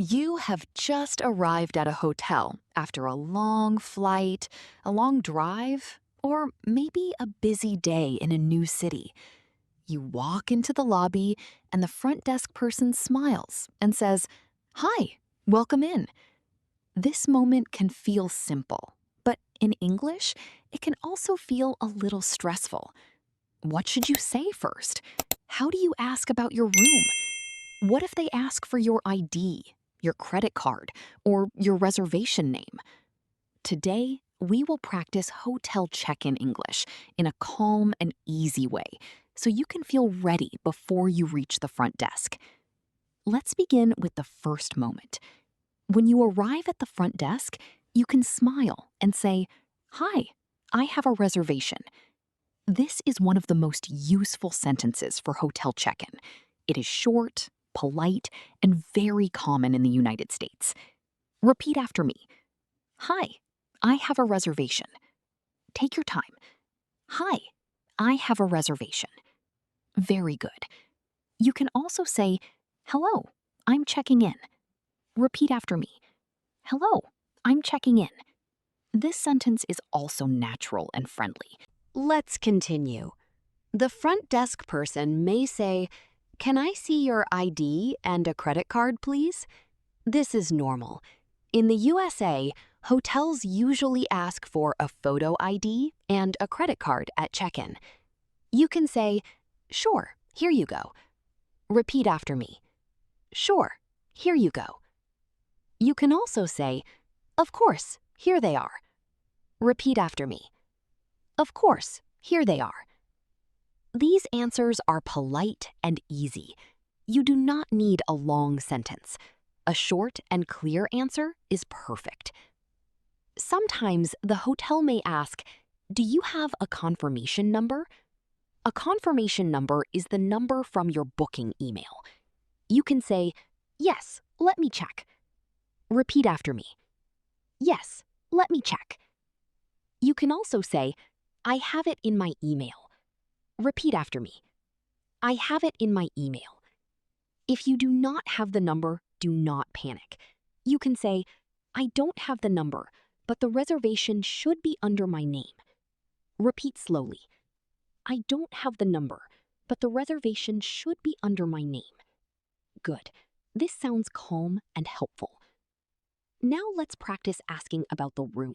You have just arrived at a hotel after a long flight, a long drive, or maybe a busy day in a new city. You walk into the lobby, and the front desk person smiles and says, "Hi, welcome in." This moment can feel simple, but in English, it can also feel a little stressful. What should you say first? How do you ask about your room? What if they ask for your ID, your credit card, or your reservation name? Today, we will practice hotel check-in English in a calm and easy way so you can feel ready before you reach the front desk. Let's begin with the first moment. When you arrive at the front desk, you can smile and say, "Hi, I have a reservation." This is one of the most useful sentences for hotel check-in. It is short, polite, and very common in the United States. Repeat after me. "Hi, I have a reservation." Take your time. "Hi, I have a reservation." Very good. You can also say, "Hello, I'm checking in." Repeat after me. "Hello, I'm checking in." This sentence is also natural and friendly. Let's continue. The front desk person may say, "Can I see your ID and a credit card, please?" This is normal. In the USA, hotels usually ask for a photo ID and a credit card at check-in. You can say, "Sure, here you go." Repeat after me. "Sure, here you go." You can also say, "Of course, here they are." Repeat after me. "Of course, here they are." These answers are polite and easy. You do not need a long sentence. A short and clear answer is perfect. Sometimes the hotel may ask, "Do you have a confirmation number?" A confirmation number is the number from your booking email. You can say, "Yes, let me check." Repeat after me. "Yes, let me check." You can also say, "I have it in my email." Repeat after me. "I have it in my email." If you do not have the number, do not panic. You can say, "I don't have the number, but the reservation should be under my name." Repeat slowly. "I don't have the number, but the reservation should be under my name." Good. This sounds calm and helpful. Now let's practice asking about the room.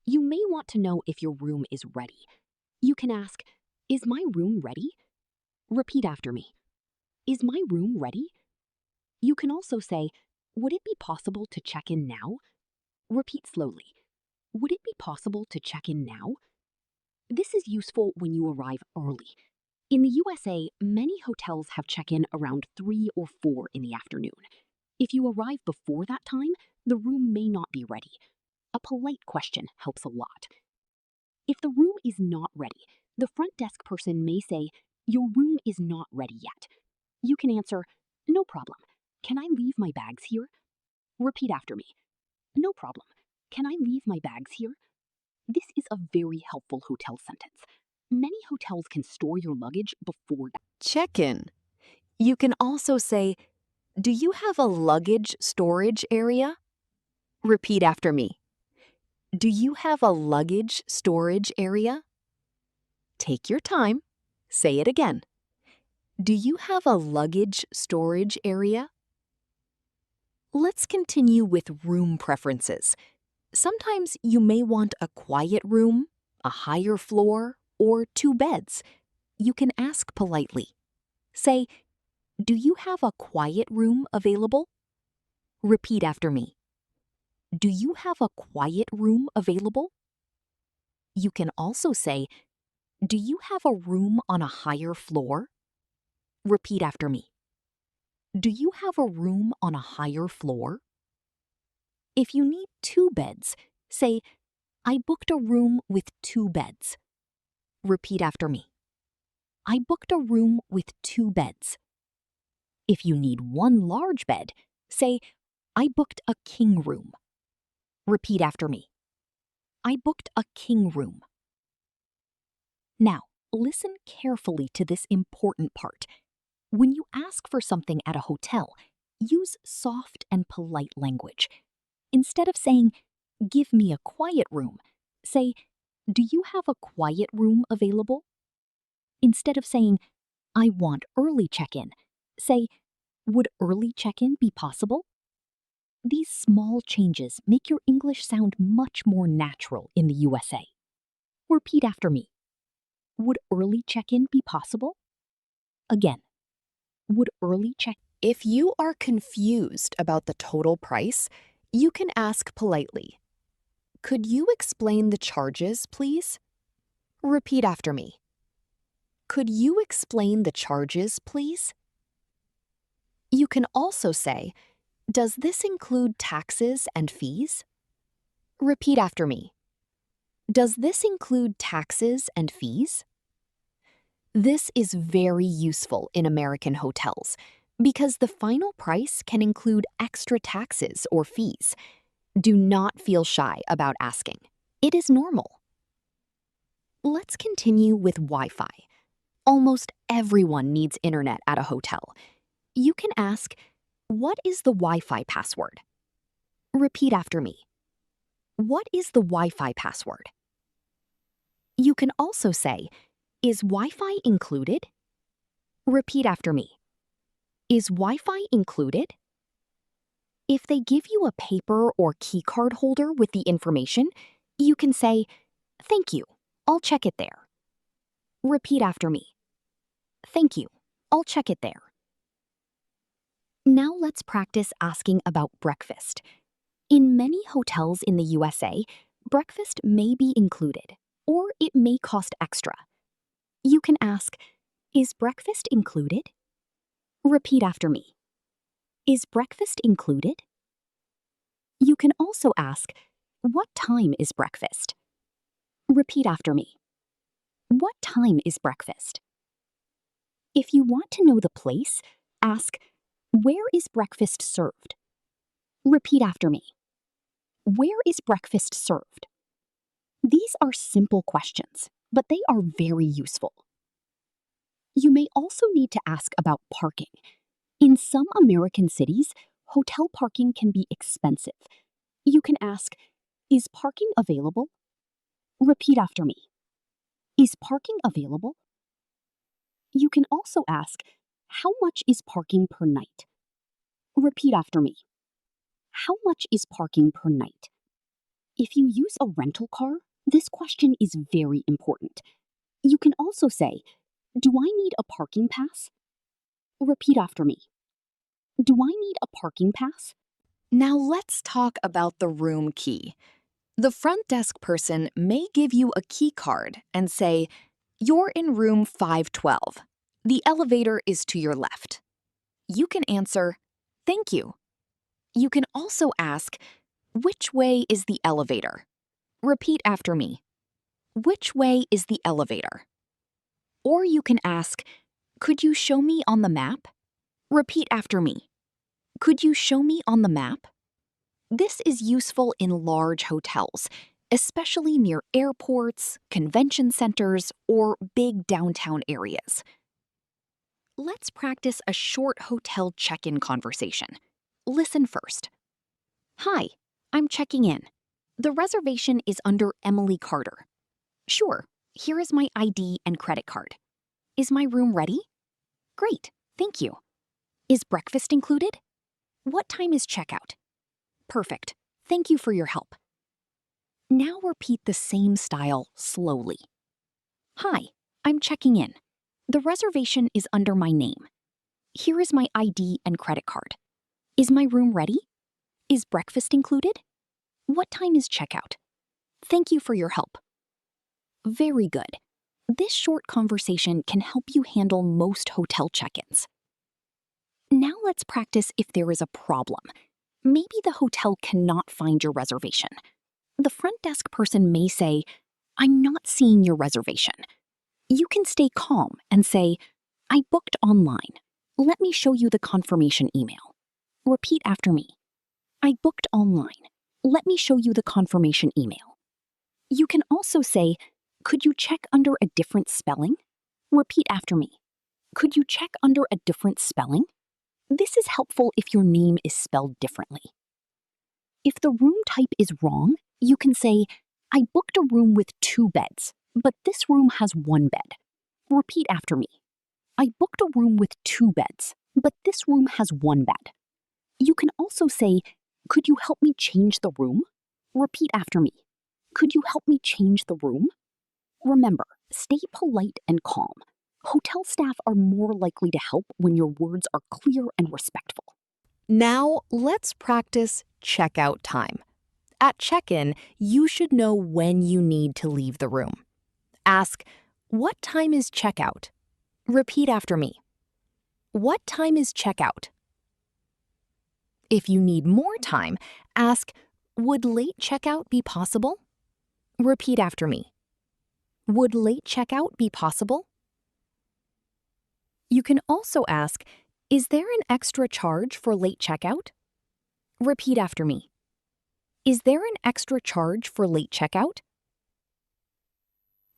You may want to know if your room is ready. You can ask, "Is my room ready?" Repeat after me. "Is my room ready?" You can also say, "Would it be possible to check in now?" Repeat slowly. "Would it be possible to check in now?" This is useful when you arrive early. In the USA, many hotels have check-in around 3 or 4 in the afternoon. If you arrive before that time, the room may not be ready. A polite question helps a lot. If the room is not ready, the front desk person may say, "Your room is not ready yet." You can answer, "No problem. Can I leave my bags here?" Repeat after me. "No problem. Can I leave my bags here?" This is a very helpful hotel sentence. Many hotels can store your luggage before. Check-in. You can also say, "Do you have a luggage storage area?" Repeat after me. Do you have a luggage storage area? Take your time. Say it again. Do you have a luggage storage area? Let's continue with room preferences. Sometimes you may want a quiet room, a higher floor, or 2 beds. You can ask politely. Say, "Do you have a quiet room available?" Repeat after me. Do you have a quiet room available? You can also say, "Do you have a room on a higher floor?" Repeat after me. Do you have a room on a higher floor? If you need 2 beds, say, "I booked a room with 2 beds." Repeat after me. I booked a room with 2 beds. If you need 1 large bed, say, "I booked a king room." Repeat after me. I booked a king room. Now, listen carefully to this important part. When you ask for something at a hotel, use soft and polite language. Instead of saying, "Give me a quiet room," say, "Do you have a quiet room available?" Instead of saying, "I want early check-in," say, "Would early check-in be possible?" These small changes make your English sound much more natural in the USA. Repeat after me. Would early check-in be possible? Again, would early check. If you are confused about the total price, you can ask politely, "Could you explain the charges, please?" Repeat after me. "Could you explain the charges, please?" You can also say, "Does this include taxes and fees?" Repeat after me. "Does this include taxes and fees?" This is very useful in American hotels because the final price can include extra taxes or fees. Do not feel shy about asking. It is normal. Let's continue with Wi-Fi. Almost everyone needs internet at a hotel. You can ask, "What is the Wi-Fi password?" Repeat after me. What is the Wi-Fi password? You can also say, "Is Wi-Fi included?" Repeat after me. Is Wi-Fi included? If they give you a paper or key card holder with the information, you can say, "Thank you, I'll check it there." Repeat after me. "Thank you, I'll check it there." Now let's practice asking about breakfast. In many hotels in the USA, breakfast may be included, or it may cost extra. You can ask, "Is breakfast included?" Repeat after me. Is breakfast included? You can also ask, "What time is breakfast?" Repeat after me. What time is breakfast? If you want to know the place, ask, "Where is breakfast served?" Repeat after me. Where is breakfast served? These are simple questions, but they are very useful. You may also need to ask about parking. In some American cities, hotel parking can be expensive. You can ask, "Is parking available?" Repeat after me. Is parking available? You can also ask, "How much is parking per night?" Repeat after me. How much is parking per night? If you use a rental car, this question is very important. You can also say, "Do I need a parking pass?" Repeat after me. Do I need a parking pass? Now let's talk about the room key. The front desk person may give you a key card and say, "You're in room 512. The elevator is to your left." You can answer, "Thank you." You can also ask, "Which way is the elevator?" Repeat after me. Which way is the elevator? Or you can ask, "Could you show me on the map?" Repeat after me. Could you show me on the map? This is useful in large hotels, especially near airports, convention centers, or big downtown areas. Let's practice a short hotel check-in conversation. Listen first. "Hi, I'm checking in. The reservation is under Emily Carter." "Sure, here is my ID and credit card." "Is my room ready?" "Great, thank you." "Is breakfast included?" "What time is checkout?" "Perfect, thank you for your help." Now repeat the same style slowly. "Hi, I'm checking in. The reservation is under my name. Here is my ID and credit card. Is my room ready? Is breakfast included? What time is checkout? Thank you for your help." Very good. This short conversation can help you handle most hotel check-ins. Now let's practice if there is a problem. Maybe the hotel cannot find your reservation. The front desk person may say, "I'm not seeing your reservation." You can stay calm and say, "I booked online. Let me show you the confirmation email." Repeat after me. "I booked online. Let me show you the confirmation email." You can also say, "Could you check under a different spelling?" Repeat after me. Could you check under a different spelling? This is helpful if your name is spelled differently. If the room type is wrong, you can say, I booked a room with 2 beds, but this room has 1 bed. Repeat after me. I booked a room with 2 beds, but this room has 1 bed. You can also say, could you help me change the room? Repeat after me. Could you help me change the room? Remember, stay polite and calm. Hotel staff are more likely to help when your words are clear and respectful. Now, let's practice checkout time. At check-in, you should know when you need to leave the room. Ask, what time is checkout? Repeat after me. What time is checkout? If you need more time, ask, would late checkout be possible? Repeat after me. Would late checkout be possible? You can also ask, is there an extra charge for late checkout? Repeat after me. Is there an extra charge for late checkout?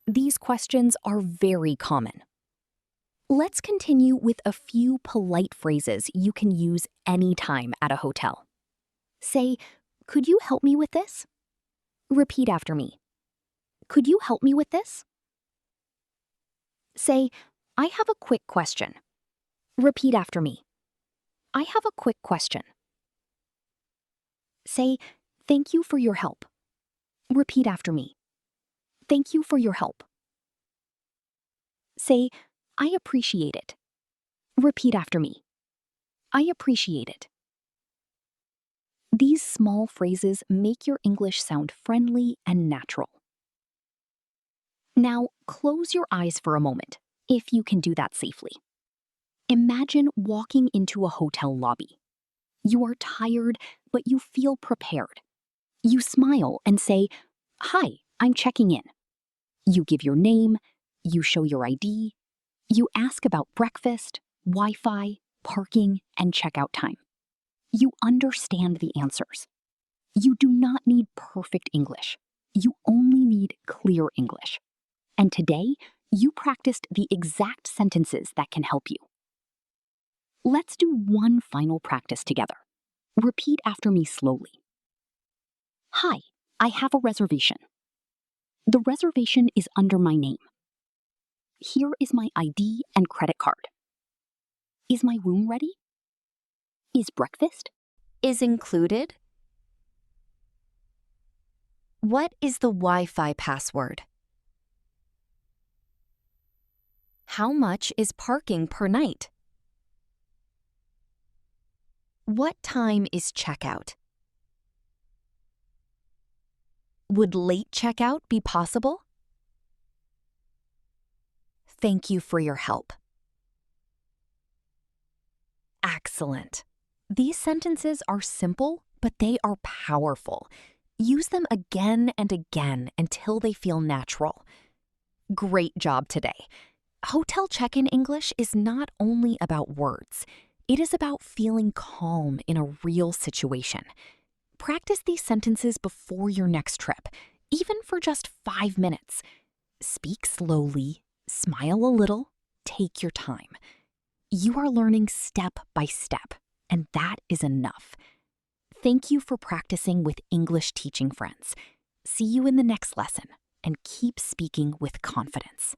These questions are very common. Let's continue with a few polite phrases you can use anytime at a hotel. Say, could you help me with this? Repeat after me. Could you help me with this? Say, I have a quick question. Repeat after me. I have a quick question. Say, thank you for your help. Repeat after me. Thank you for your help. Say, I appreciate it. Repeat after me. I appreciate it. These small phrases make your English sound friendly and natural. Now, close your eyes for a moment, if you can do that safely. Imagine walking into a hotel lobby. You are tired, but you feel prepared. You smile and say, "Hi, I'm checking in." You give your name, you show your ID, you ask about breakfast, Wi-Fi, parking, and checkout time. You understand the answers. You do not need perfect English. You only need clear English. And today, you practiced the exact sentences that can help you. Let's do one final practice together. Repeat after me slowly. Hi, I have a reservation. The reservation is under my name. Here is my ID and credit card. Is my room ready? Is breakfast? Is included? What is the Wi-Fi password? How much is parking per night? What time is checkout? Would late checkout be possible? Thank you for your help. Excellent. These sentences are simple, but they are powerful. Use them again and again until they feel natural. Great job today. Hotel check-in English is not only about words. It is about feeling calm in a real situation. Practice these sentences before your next trip, even for just 5 minutes. Speak slowly, smile a little, take your time. You are learning step by step, and that is enough. Thank you for practicing with English teaching friends. See you in the next lesson, and keep speaking with confidence.